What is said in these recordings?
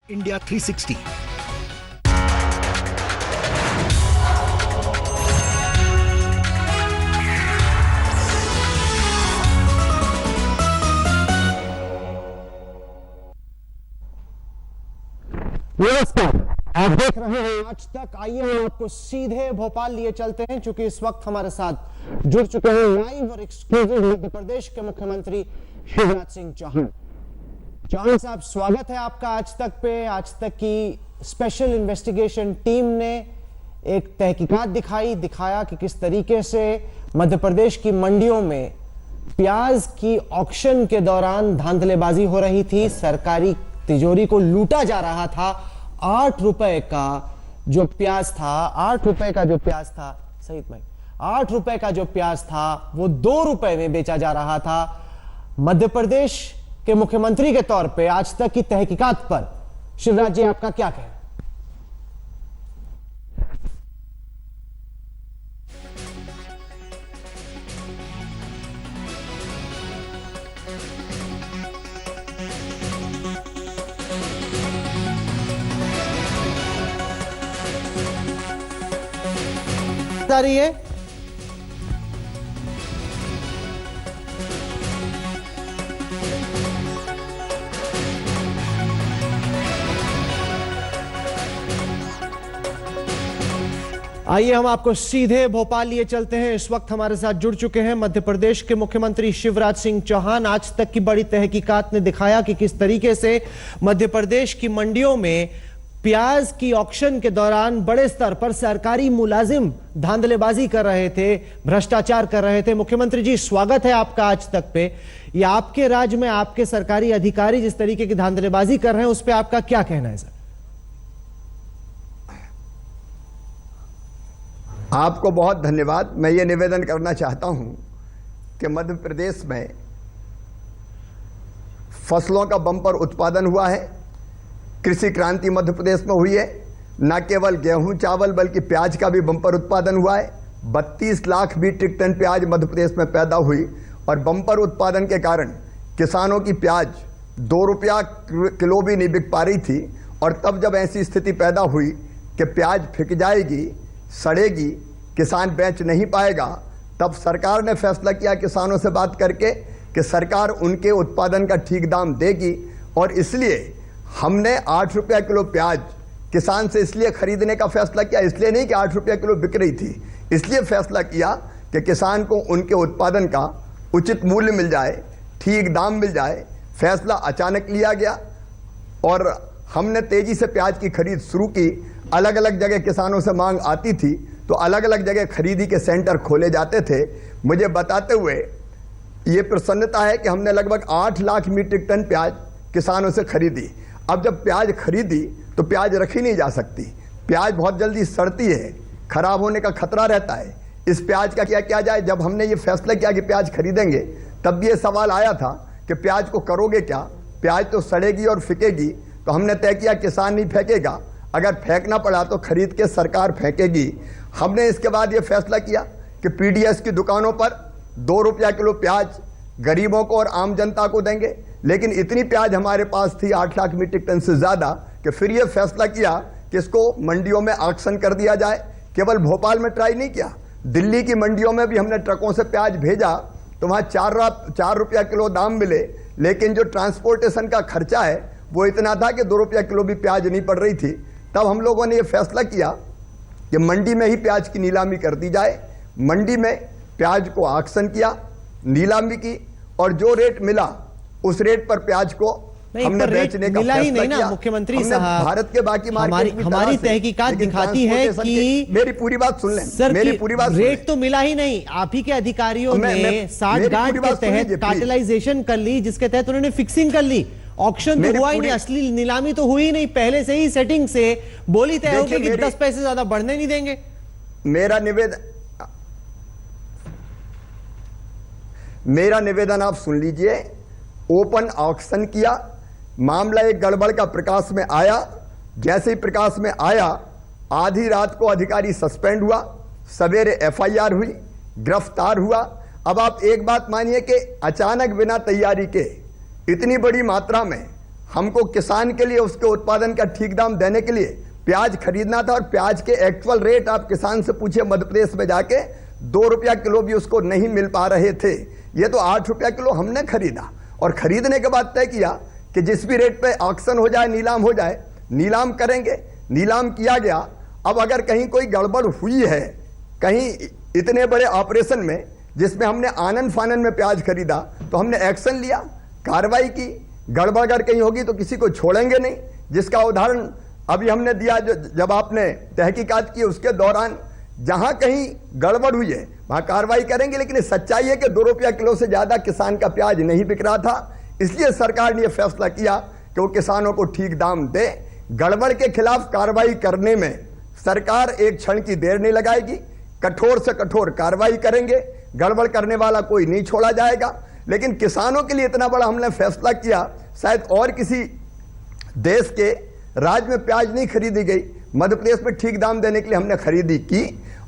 India 360। नमस्कार, आप देख रहे हैं आज तक। आइए हम आपको सीधे भोपाल लिए चलते हैं, क्योंकि इस वक्त हमारे साथ जुड़ चुके हैं लाइव और एक्सक्लूसिव मध्य प्रदेश के मुख्यमंत्री शिवराज सिंह चौहान। चौहान साहब, स्वागत है आपका आज तक पे। आज तक की स्पेशल इन्वेस्टिगेशन टीम ने एक तहकीकात दिखाया कि किस तरीके से मध्य प्रदेश की मंडियों में प्याज की ऑक्शन के दौरान धांधलेबाजी हो रही थी, सरकारी तिजोरी को लूटा जा रहा था। 8 रुपए का जो प्याज था, 8 रुपए का जो प्याज था, सही भाई, 8 रुपए का जो प्याज था वो 2 रुपए में बेचा जा रहा था। मध्य प्रदेश के मुख्यमंत्री के तौर पे आज तक की तहकीकात पर शिवराज जी आपका क्या कहना? आ रही है आइए हम आपको सीधे भोपाल लिए चलते हैं। इस वक्त हमारे साथ जुड़ चुके हैं मध्य प्रदेश के मुख्यमंत्री शिवराज सिंह चौहान। आज तक की बड़ी तहकीकात ने दिखाया कि किस तरीके से मध्य प्रदेश की मंडियों में प्याज की ऑक्शन के दौरान बड़े स्तर पर सरकारी मुलाजिम धांधलेबाजी कर रहे थे, भ्रष्टाचार कर रहे थे। मुख्यमंत्री जी, स्वागत है आपका आज तक पे। ये आपके राज्य में आपके सरकारी अधिकारी जिस तरीके की धांधलेबाजी कर रहे हैं, उस पर आपका क्या कहना है सर? आपको बहुत धन्यवाद। मैं ये निवेदन करना चाहता हूं कि मध्य प्रदेश में फसलों का बम्पर उत्पादन हुआ है। कृषि क्रांति मध्य प्रदेश में हुई है। न केवल गेहूं चावल बल्कि प्याज का भी बम्पर उत्पादन हुआ है। 32 लाख मीट्रिक टन प्याज मध्य प्रदेश में पैदा हुई और बम्पर उत्पादन के कारण किसानों की प्याज 2 रुपया किलो भी नहीं बिक पा रही थी। और तब जब ऐसी स्थिति पैदा हुई कि प्याज फिक जाएगी, सड़ेगी, किसान बेच नहीं पाएगा, तब सरकार ने फैसला किया किसानों से बात करके कि सरकार उनके उत्पादन का ठीक दाम देगी। और इसलिए हमने 8 रुपया किलो प्याज किसान से इसलिए खरीदने का फैसला किया, इसलिए नहीं कि 8 रुपया किलो बिक रही थी, इसलिए फैसला किया कि किसान को उनके उत्पादन का उचित मूल्य मिल जाए, ठीक दाम मिल जाए। फैसला अचानक लिया गया और हमने तेजी से प्याज की खरीद शुरू की। अलग अलग जगह किसानों से मांग आती थी तो अलग अलग जगह खरीदी के सेंटर खोले जाते थे। मुझे बताते हुए ये प्रसन्नता है कि हमने लगभग 8 लाख मीट्रिक टन प्याज किसानों से खरीदी। अब जब प्याज खरीदी तो प्याज रखी नहीं जा सकती। प्याज बहुत जल्दी सड़ती है, खराब होने का खतरा रहता है। इस प्याज का क्या किया जाए? जब हमने ये फैसला किया कि प्याज खरीदेंगे, तब भी ये सवाल आया था कि प्याज को करोगे क्या? प्याज तो सड़ेगी और फिकेगी। तो हमने तय किया किसान नहीं फेंकेगा, अगर फेंकना पड़ा तो खरीद के सरकार फेंकेगी। हमने इसके बाद ये फैसला किया कि पीडीएस की दुकानों पर 2 रुपया किलो प्याज गरीबों को और आम जनता को देंगे। लेकिन इतनी प्याज हमारे पास थी, 8 लाख मीट्रिक टन से ज़्यादा, कि फिर ये फैसला किया कि इसको मंडियों में ऑक्शन कर दिया जाए। केवल भोपाल में ट्राई नहीं किया, दिल्ली की मंडियों में भी हमने ट्रकों से प्याज भेजा तो वहाँ 4 रुपया किलो दाम मिले। लेकिन जो ट्रांसपोर्टेशन का खर्चा है वो इतना था कि 2 रुपया किलो भी प्याज नहीं पड़ रही थी। तब हम लोगों ने ये फैसला किया कि मंडी में ही प्याज की नीलामी कर दी जाए। मंडी में प्याज को ऑक्शन किया, नीलामी की, और जो रेट मिला उस रेट पर प्याज को हमने बेचने का मिला ही फैसला नहीं ना किया। मुख्यमंत्री साहब। भारत के बाकी हमारी तहकीकात दिखाती है कि मेरी पूरी बात सुन लें सर, मेरी पूरी बात रेट तो मिला ही नहीं। आप ही के अधिकारियों ने 60 गांठ के तहत कार्टेलाइजेशन कर ली, जिसके तहत उन्होंने फिक्सिंग कर ली। ऑक्शन तो हुआ ही नहीं, असली नीलामी तो हुई नहीं। पहले से ही सेटिंग से बोली तय हो गई कि 10 पैसे ज्यादा बढ़ने नहीं देंगे। मेरा निवेदन आप सुन लीजिए। ओपन ऑक्शन किया, मामला एक गड़बड़ का प्रकाश में आया। जैसे ही प्रकाश में आया, आधी रात को अधिकारी सस्पेंड हुआ, सवेरे एफआईआर हुई, गिरफ्तार हुआ। अब आप एक बात मानिए कि अचानक बिना तैयारी के इतनी बड़ी मात्रा में हमको किसान के लिए उसके उत्पादन का ठीक दाम देने के लिए प्याज खरीदना था, और प्याज के एक्चुअल रेट आप किसान से पूछिए मध्य प्रदेश में जाके 2 रुपया किलो भी उसको नहीं मिल पा रहे थे। ये तो 8 रुपया किलो हमने खरीदा, और खरीदने के बाद तय किया कि जिस भी रेट पे ऑक्शन हो जाए, नीलाम हो जाए, नीलाम करेंगे। नीलाम किया गया। अब अगर कहीं कोई गड़बड़ हुई है, कहीं इतने बड़े ऑपरेशन में जिसमें हमने आनन फानन में प्याज खरीदा, तो हमने एक्शन लिया, कार्रवाई की। गड़बड़ अगर कहीं होगी तो किसी को छोड़ेंगे नहीं, जिसका उदाहरण अभी हमने दिया। जब आपने तहकीकात की उसके दौरान जहां कहीं गड़बड़ हुई है वहां कार्रवाई करेंगे, लेकिन सच्चाई है कि 2 रुपया किलो से ज्यादा किसान का प्याज नहीं बिक रहा था। इसलिए सरकार ने यह फैसला किया कि वो किसानों को ठीक दाम दे। गड़बड़ के खिलाफ कार्रवाई करने में सरकार एक क्षण की देर नहीं लगाएगी, कठोर से कठोर कार्रवाई करेंगे। गड़बड़ करने वाला कोई नहीं छोड़ा जाएगा। लेकिन किसानों के लिए इतना बड़ा हमने फैसला किया, शायद और किसी देश के राज्य में प्याज नहीं खरीदी गई। मध्य प्रदेश में ठीक दाम देने के लिए हमने खरीदी की,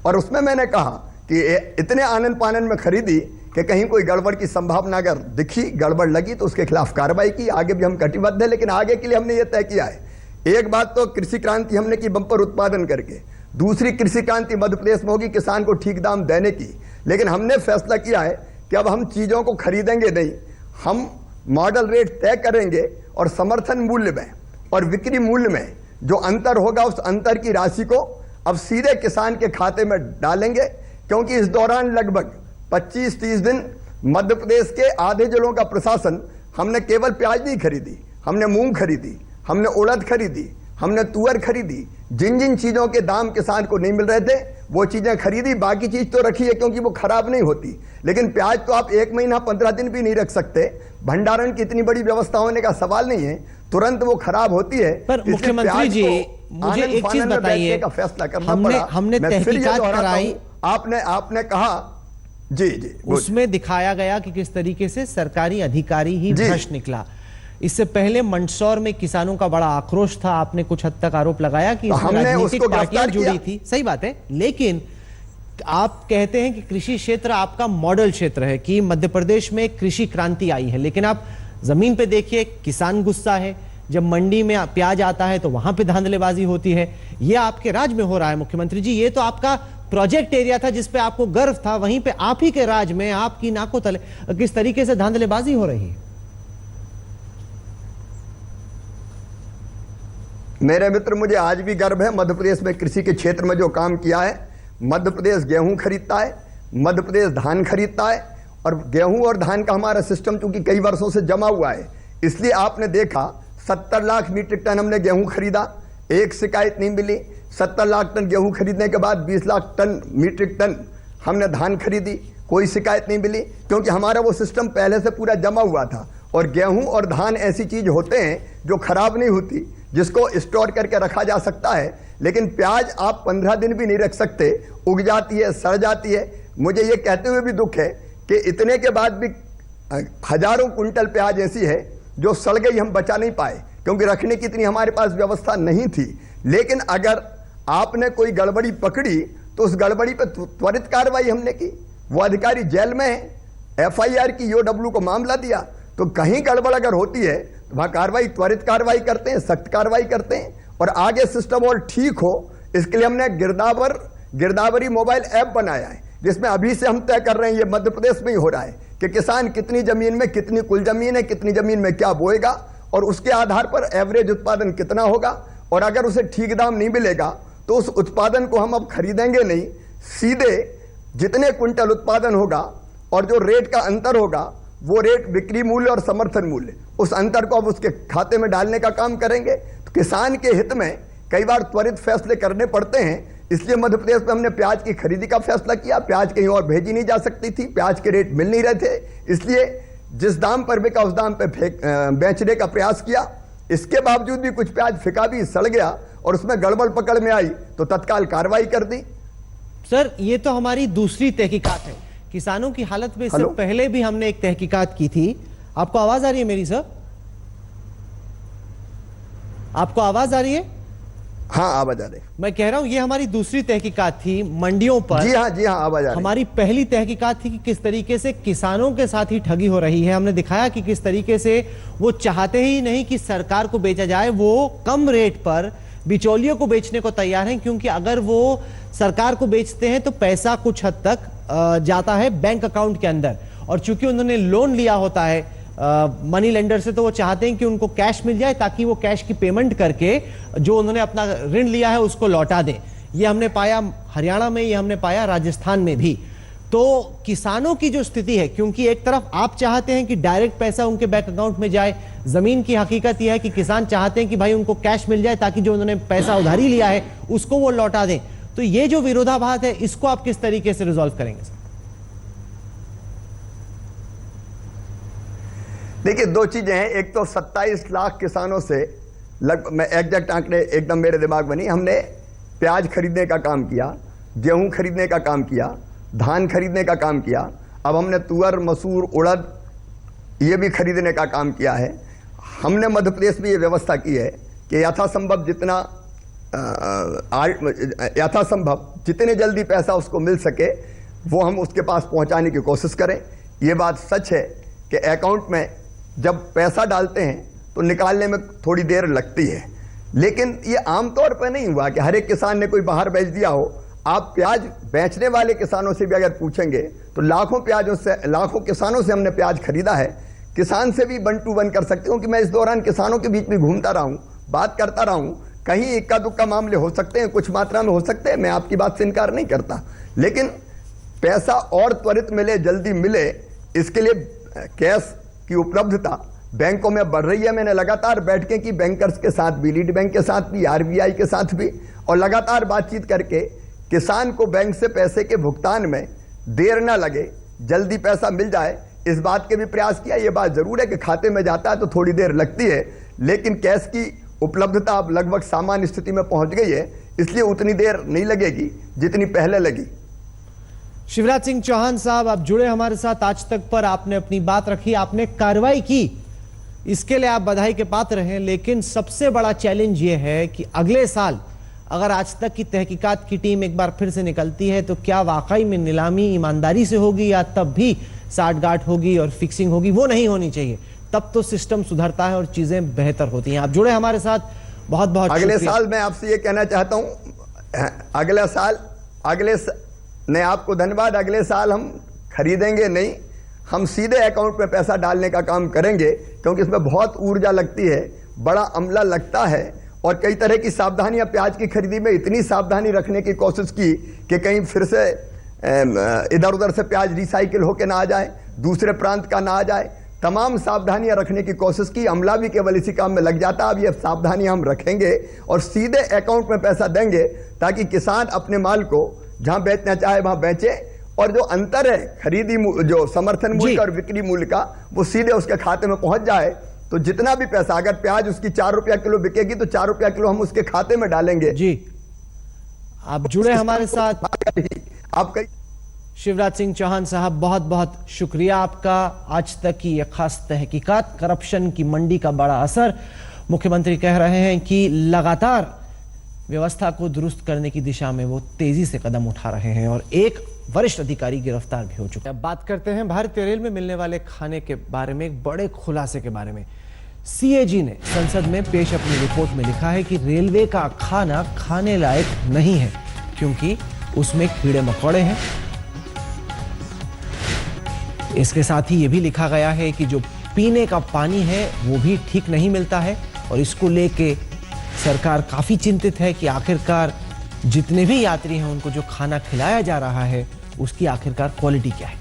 और उसमें मैंने कहा कि इतने आनन पानन में खरीदी कि कहीं कोई गड़बड़ की संभावना अगर दिखी, गड़बड़ लगी, तो उसके खिलाफ कार्रवाई की। आगे भी हम कटिबद्ध हैं, लेकिन आगे के लिए हमने ये तय किया है। एक बात तो कृषि क्रांति हमने की बंपर उत्पादन करके, दूसरी कृषि क्रांति मध्य प्रदेश में होगी किसान को ठीक दाम देने की। लेकिन हमने फैसला किया है कि अब हम चीज़ों को खरीदेंगे नहीं, हम मॉडल रेट तय करेंगे, और समर्थन मूल्य में और बिक्री मूल्य में जो अंतर होगा उस अंतर की राशि को अब सीधे किसान के खाते में डालेंगे। क्योंकि इस दौरान लगभग 25-30 दिन मध्य प्रदेश के आधे जिलों का प्रशासन, हमने केवल प्याज नहीं खरीदी, हमने मूंग खरीदी, हमने उड़द खरीदी, हमने तुअर खरीदी। जिन जिन चीज़ों के दाम किसान को नहीं मिल रहे थे वो चीज़ें खरीदी। बाकी चीज़ तो रखी है क्योंकि वो खराब नहीं होती, लेकिन प्याज तो आप 1 महीना 15 दिन भी नहीं रख सकते। भंडारण की इतनी बड़ी व्यवस्था होने का सवाल नहीं है, तुरंत वो खराब होती है। पर मुख्यमंत्री जी, मुझे एक चीज बताइए, का फैसला करना हमने तहकीकात कराई, आपने कहा जी, उसमें दिखाया गया कि किस तरीके से सरकारी अधिकारी ही भ्रष्ट निकला। इससे पहले मंदसौर में किसानों का बड़ा आक्रोश था, आपने कुछ हद तक आरोप लगाया कि इसमें राजनीतिक पार्टियां जुड़ी थी। सही बात है, लेकिन आप कहते हैं कि कृषि क्षेत्र आपका मॉडल क्षेत्र है, कि मध्य प्रदेश में कृषि क्रांति आई है, लेकिन आप जमीन पे देखिए, किसान गुस्सा है। जब मंडी में प्याज आता है तो वहां पे धांधलेबाजी होती है। ये आपके राज्य में हो रहा है मुख्यमंत्री जी। ये तो आपका प्रोजेक्ट एरिया था जिसपे आपको गर्व था, वहीं पे आप ही के राज्य में आपकी नाकों तले किस तरीके से धांधलेबाजी हो रही है। मेरे मित्र, मुझे आज भी गर्व है मध्य प्रदेश में कृषि के क्षेत्र में जो काम किया है। मध्य प्रदेश गेहूं खरीदता है, मध्य प्रदेश धान खरीदता है, और गेहूं और धान का हमारा सिस्टम चूंकि कई वर्षों से जमा हुआ है, इसलिए आपने देखा 70 लाख मीट्रिक टन हमने गेहूं खरीदा, एक शिकायत नहीं मिली। 70 लाख टन गेहूं खरीदने के बाद 20 लाख टन मीट्रिक टन हमने धान खरीदी, कोई शिकायत नहीं मिली, क्योंकि हमारा वो सिस्टम पहले से पूरा जमा हुआ था। और गेहूं और धान ऐसी चीज होते हैं जो खराब नहीं होती, जिसको स्टोर करके रखा जा सकता है। लेकिन प्याज आप 15 दिन भी नहीं रख सकते, उग जाती है, सड़ जाती है। मुझे ये कहते हुए भी दुख है कि इतने के बाद भी हजारों कुंटल प्याज ऐसी है जो सड़ गई, हम बचा नहीं पाए, क्योंकि रखने की इतनी हमारे पास व्यवस्था नहीं थी। लेकिन अगर आपने कोई गड़बड़ी पकड़ी तो उस गड़बड़ी पर त्वरित कार्रवाई हमने की। वो अधिकारी जेल में है, FIR की EOW को मामला दिया। तो कहीं गड़बड़ अगर होती है तो वहाँ कार्रवाई, त्वरित कार्रवाई करते हैं, सख्त कार्रवाई करते हैं, और आगे सिस्टम और ठीक हो इसके लिए हमने गिरदावरी मोबाइल ऐप बनाया है, जिसमें अभी से हम तय कर रहे हैं, ये मध्य प्रदेश में ही हो रहा है, कि किसान कितनी जमीन में कितनी कुल जमीन है, कितनी जमीन में क्या बोएगा, और उसके आधार पर एवरेज उत्पादन कितना होगा। और अगर उसे ठीक दाम नहीं मिलेगा तो उस उत्पादन को हम अब खरीदेंगे नहीं, सीधे जितने कुंटल उत्पादन होगा और जो रेट का अंतर होगा, वो रेट बिक्री मूल्य और समर्थन मूल्य, उस अंतर को अब उसके खाते में डालने का काम करेंगे। तो किसान के हित में कई बार त्वरित फैसले करने पड़ते हैं, इसलिए मध्य प्रदेश में हमने प्याज की खरीदी का फैसला किया। प्याज कहीं और भेजी नहीं जा सकती थी, प्याज के रेट मिल नहीं रहे थे, इसलिए जिस दाम पर बिका उस दाम पर बेचने का प्रयास किया। इसके बावजूद भी कुछ प्याज फिका भी, सड़ गया, और उसमें गड़बड़ पकड़ में आई तो तत्काल कार्रवाई कर दी। सर, ये तो हमारी दूसरी तहकीकात है। किसानों की हालत में इससे पहले भी हमने एक तहकीकात की थी। आपको आवाज आ रही है मेरी? सर, आपको आवाज आ रही है? हाँ आवाज आ रही। मैं कह रहा हूं ये हमारी दूसरी तहकीकात थी मंडियों पर। जी हाँ आवाज आ रही। हमारी पहली तहकीकात थी कि किस तरीके से किसानों के साथ ही ठगी हो रही है। हमने दिखाया कि किस तरीके से वो चाहते ही नहीं कि सरकार को बेचा जाए, वो कम रेट पर बिचौलियों को बेचने को तैयार हैं, क्योंकि अगर वो सरकार को बेचते हैं तो पैसा कुछ हद तक जाता है बैंक अकाउंट के अंदर, और चूंकि उन्होंने लोन लिया होता है मनी लेंडर से, तो वो चाहते हैं कि उनको कैश मिल जाए ताकि वो कैश की पेमेंट करके जो उन्होंने अपना ऋण लिया है उसको लौटा दें। ये हमने पाया हरियाणा में, ये हमने पाया राजस्थान में भी। तो किसानों की जो स्थिति है, क्योंकि एक तरफ आप चाहते हैं कि डायरेक्ट पैसा उनके बैंक अकाउंट में जाए, जमीन की हकीकत यह है कि किसान चाहते हैं कि भाई उनको कैश मिल जाए ताकि जो उन्होंने पैसा उधारी लिया है उसको वो लौटा दें। तो ये जो विरोधाभास है इसको आप किस तरीके से रिजॉल्व करेंगे सर? देखिए दो चीजें हैं। एक तो 27 लाख किसानों से लगभग, मैं एग्जैक्ट आंकड़े एकदम मेरे दिमाग में नहीं, हमने प्याज खरीदने का काम किया, गेहूं खरीदने का काम किया, धान खरीदने का काम किया, अब हमने तुअर मसूर उड़द ये भी खरीदने का काम किया है। हमने मध्य प्रदेश में ये व्यवस्था की है कि यथासंभव जितने जल्दी पैसा उसको मिल सके वो हम उसके पास पहुंचाने की कोशिश करें। ये बात सच है कि अकाउंट में जब पैसा डालते हैं तो निकालने में थोड़ी देर लगती है, लेकिन ये आमतौर पर नहीं हुआ कि हर एक किसान ने कोई बाहर बेच दिया हो। आप प्याज बेचने वाले किसानों से भी अगर पूछेंगे तो लाखों किसानों से हमने प्याज खरीदा है। किसान से भी 1 to 1 कर सकते हो, क्योंकि मैं इस दौरान किसानों के बीच में घूमता रहा हूँ, बात करता रहा हूँ। कहीं इक्का दुक्का मामले हो सकते हैं, कुछ मात्रा में हो सकते हैं, मैं आपकी बात से इनकार नहीं करता, लेकिन पैसा और त्वरित मिले, जल्दी मिले, इसके लिए कैश की उपलब्धता बैंकों में बढ़ रही है। मैंने लगातार बैठकें की बैंकर्स के साथ भी, लीड बैंक के साथ भी, RBI के साथ भी, और लगातार बातचीत करके किसान को बैंक से पैसे के भुगतान में देर ना लगे, जल्दी पैसा मिल जाए, इस बात के भी प्रयास किया। ये बात जरूर है कि खाते में जाता है तो थोड़ी देर लगती है, लेकिन कैश की उपलब्धता अब लगभग सामान्य स्थिति में पहुंच गई है, इसलिए उतनी देर नहीं लगेगी जितनी पहले लगी। शिवराज सिंह चौहान साहब, आप जुड़े हमारे साथ आज तक पर, आपने अपनी बात रखी, आपने कार्रवाई की, इसके लिए आप बधाई के पात्र हैं। लेकिन सबसे बड़ा चैलेंज यह है कि अगले साल अगर आज तक की तहकीकात की टीम एक बार फिर से निकलती है तो क्या वाकई में नीलामी ईमानदारी से होगी या तब भी साठगांठ होगी और फिक्सिंग होगी? वो नहीं होनी चाहिए, तब तो सिस्टम सुधरता है और चीजें बेहतर होती हैं। आप जुड़े हमारे साथ, बहुत बहुत अगले साल मैं आपसे ये कहना चाहता हूं, नहीं आपको धन्यवाद, अगले साल हम खरीदेंगे नहीं, हम सीधे अकाउंट में पैसा डालने का काम करेंगे, क्योंकि इसमें बहुत ऊर्जा लगती है, बड़ा अमला लगता है, और कई तरह की सावधानियां। प्याज की खरीदी में इतनी सावधानी रखने की कोशिश की कि कहीं फिर से इधर उधर से प्याज रिसाइकिल होकर ना आ जाए, दूसरे प्रांत का ना आ जाए, तमाम सावधानियां रखने की कोशिश की। अमला भी केवल इसी काम में लग जाता। अब ये सावधानियां हम रखेंगे और सीधे अकाउंट में पैसा देंगे, ताकि किसान अपने माल को जहां बेचना चाहे वहां बेचे, और जो अंतर है खरीदी जो समर्थन मूल्य और बिक्री मूल्य का, वो सीधे उसके खाते में पहुंच जाए। तो जितना भी पैसा, अगर प्याज उसकी 4 रुपया किलो बिकेगी तो 4 रुपया किलो हम उसके खाते में डालेंगे। जी, आप जुड़े हमारे साथ। आपका शिवराज सिंह चौहान साहब, बहुत बहुत शुक्रिया आपका। आज तक की यह खास तहकीकात, करप्शन की मंडी का बड़ा असर। मुख्यमंत्री कह रहे हैं कि लगातार व्यवस्था को दुरुस्त करने की दिशा में वो तेजी से कदम उठा रहे हैं, और एक वरिष्ठ अधिकारी गिरफ्तार भी हो चुके हैं। अब बात करते हैं भारतीय रेल में मिलने वाले खाने के बारे में, एक बड़े खुलासे के बारे में। CAG ने संसद में पेश अपनी रिपोर्ट में लिखा है कि रेलवे का खाना खाने लायक नहीं है, क्योंकि उसमें कीड़े मकोड़े हैं। इसके साथ ही यह भी लिखा गया है कि जो पीने का पानी है वो भी ठीक नहीं मिलता है, और इसको लेके सरकार काफी चिंतित है कि आखिरकार जितने भी यात्री हैं उनको जो खाना खिलाया जा रहा है उसकी आखिरकार क्वालिटी क्या है।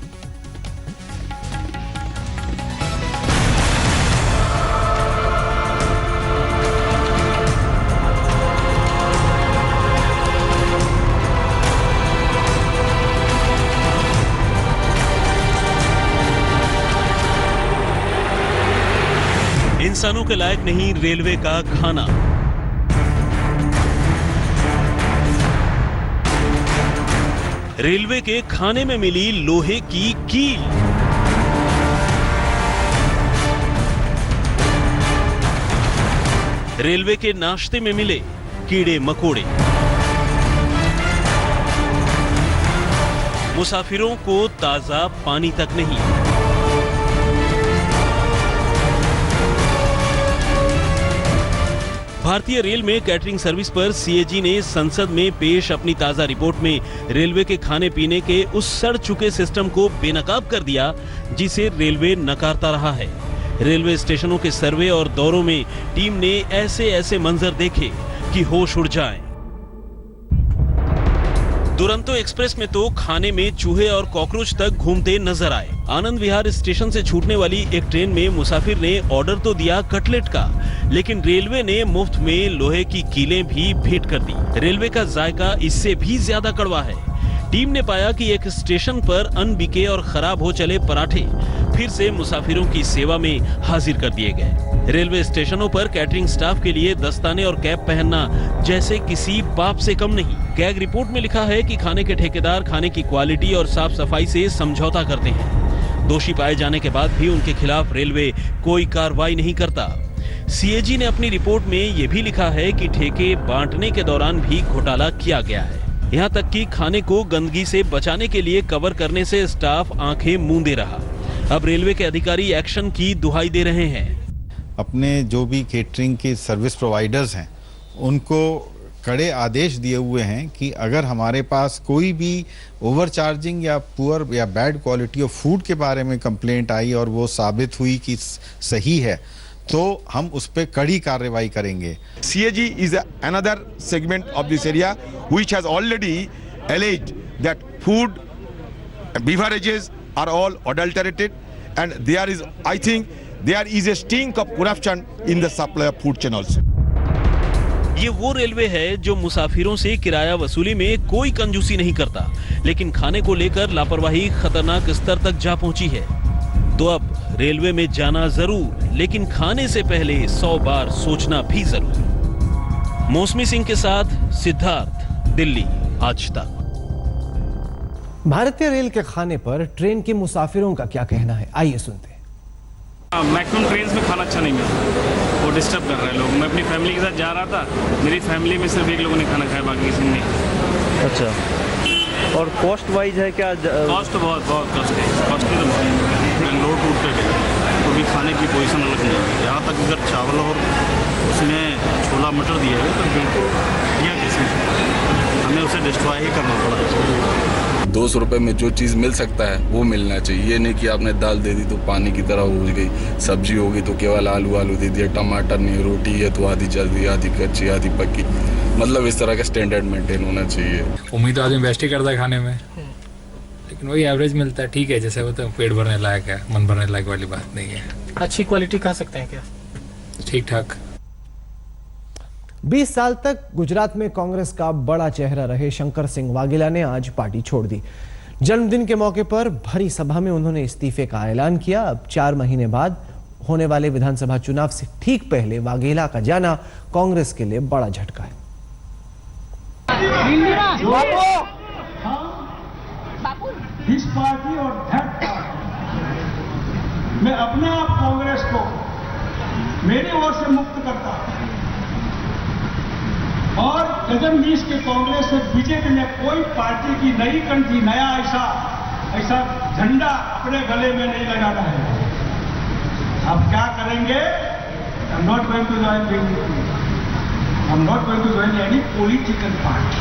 इंसानों के लायक नहीं रेलवे का खाना। रेलवे के खाने में मिली लोहे की कील। रेलवे के नाश्ते में मिले कीड़े मकोड़े। मुसाफिरों को ताजा पानी तक नहीं। भारतीय रेल में कैटरिंग सर्विस पर सीएजी ने संसद में पेश अपनी ताजा रिपोर्ट में रेलवे के खाने पीने के उस सड़ चुके सिस्टम को बेनकाब कर दिया जिसे रेलवे नकारता रहा है। रेलवे स्टेशनों के सर्वे और दौरों में टीम ने ऐसे मंजर देखे कि होश उड़ जाएं। दुरंतो एक्सप्रेस में तो खाने में चूहे और कॉकरोच तक घूमते नजर आए। आनंद विहार स्टेशन से छूटने वाली एक ट्रेन में मुसाफिर ने ऑर्डर तो दिया कटलेट का, लेकिन रेलवे ने मुफ्त में लोहे की कीलें भी भेंट कर दी। रेलवे का जायका इससे भी ज्यादा कड़वा है। टीम ने पाया कि एक स्टेशन पर अनबिके और खराब हो चले पराठे फिर से मुसाफिरों की सेवा में हाजिर कर दिए गए। रेलवे स्टेशनों पर कैटरिंग स्टाफ के लिए दस्ताने और कैप पहनना जैसे किसी पाप से कम नहीं। कैग रिपोर्ट में लिखा है कि खाने के ठेकेदार खाने की क्वालिटी और साफ सफाई से समझौता करते हैं। दोषी पाए जाने के बाद भी उनके खिलाफ रेलवे कोई कार्रवाई नहीं करता। सीएजी ने अपनी रिपोर्ट में यह भी लिखा है कि ठेके बांटने के दौरान भी घोटाला किया गया है। यहाँ तक कि खाने को गंदगी से बचाने के लिए कवर करने से स्टाफ आंखें मूंदे रहा। अब रेलवे के अधिकारी एक्शन की दुहाई दे रहे हैं। अपने जो भी केटरिंग के सर्विस प्रोवाइडर्स हैं उनको कड़े आदेश दिए हुए हैं कि अगर हमारे पास कोई भी ओवरचार्जिंग या पुअर या बैड क्वालिटी ऑफ फूड के बारे में कंप्लेंट आई और वो साबित हुई कि सही है तो हम उस पर कड़ी कार्रवाई करेंगे। CAG is another segment of this area which has already alleged that food beverages are all adulterated and I think there is a stink of corruption in the supply of food channels. ये वो railway है जो मुसाफिरों से किराया वसूली में कोई कंजूसी नहीं करता, लेकिन खाने को लेकर लापरवाही खतरनाक स्तर तक जा पहुंची है। तो अब रेलवे में जाना जरूर, लेकिन खाने से पहले 100 बार सोचना भी जरूर। मौसमी सिंह के साथ सिद्धार्थ, दिल्ली आज तक। भारतीय रेल के खाने पर ट्रेन के मुसाफिरों का क्या कहना है, आइए सुनते हैं। मैक्सिमम ट्रेन में खाना अच्छा नहीं मिलता, वो डिस्टर्ब कर रहे हैं लोग। मैं अपनी फैमिली के साथ जा रहा था, मेरी फैमिली में सिर्फ एक लोगों ने खाना खाया, बाकी किसी ने। अच्छा, और कॉस्ट वाइज है क्या? कॉस्ट बहुत कॉस्ट है, कॉस्टली तो बहुत है। बेंगलोर टूर पे गए तो भी खाने की पोजीशन अलग नहीं है। यहाँ तक अगर चावल और उसमें छोला मटर दिया है तो बिल्कुल दिया कैसे, हमें उसे डिस्ट्रॉय ही करना पड़ा। 200 रुपये में जो चीज़ मिल सकता है वो मिलना चाहिए। ये नहीं कि आपने दाल दे दी तो पानी की तरह हो गई, सब्जी होगी तो केवल आलू दे दिया, टमाटर नहीं, रोटी है तो आधी जल दी, आधी कच्ची आधी पक्की, मतलब इस तरह का स्टैंडर्ड मेंटेन होना चाहिए। उम्मीद तो आदमी बेस्ट ही करता है खाने में, लेकिन वही एवरेज मिलता है। ठीक है, जैसे वो तो पेट भरने लायक है, मन भरने लायक वाली बात नहीं है। अच्छी क्वालिटी खा सकते हैं क्या? ठीक ठाक। 20 साल तक गुजरात में कांग्रेस का बड़ा चेहरा रहे शंकर सिंह वाघेला ने आज पार्टी छोड़ दी। जन्मदिन के मौके पर भरी सभा में उन्होंने इस्तीफे का ऐलान किया। अब 4 महीने बाद होने वाले विधानसभा चुनाव से ठीक पहले वाघेला का जाना कांग्रेस के लिए बड़ा झटका है। दिस पार्टी और दैट पार्टी, मैं अपने आप कांग्रेस को मेरी ओर से मुक्त करता हूं और 2020 के कांग्रेस से बीजेपी ने कोई पार्टी की नई कंट्री नया ऐसा झंडा अपने गले में नहीं लगाना है। अब क्या करेंगे? I am not going to join any political party.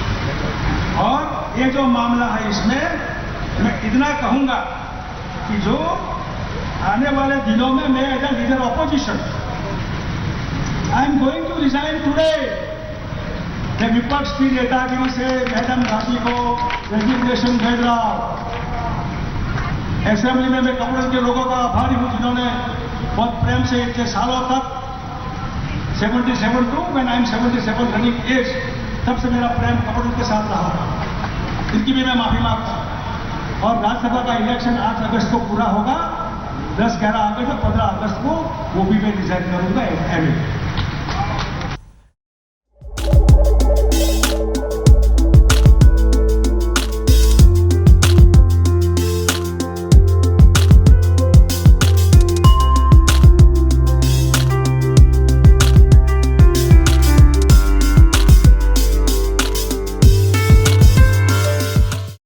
और ये जो मामला है इसमें मैं इतना कहूंगा कि जो आने वाले दिनों में मैं as a leader opposition I am going to resign today. मैं विपक्ष की नेतागिरी से मैडम गांधी को रेजिग्नेशन भेज रहा हूं। असेंबली में मैं कांग्रेस के लोगों का आभारी हूं जिन्होंने बहुत प्रेम से इतने सालों तक 77 to when I am 77 running age, तब से मेरा प्रेम कपड़ों के साथ रहा। इनकी भी मैं माफी मांगता हूं। और राज्यसभा का इलेक्शन 8 अगस्त को पूरा होगा। 10, 11 अगस्त और 15 अगस्त को वो भी मैं रिजाइन करूंगा एमए।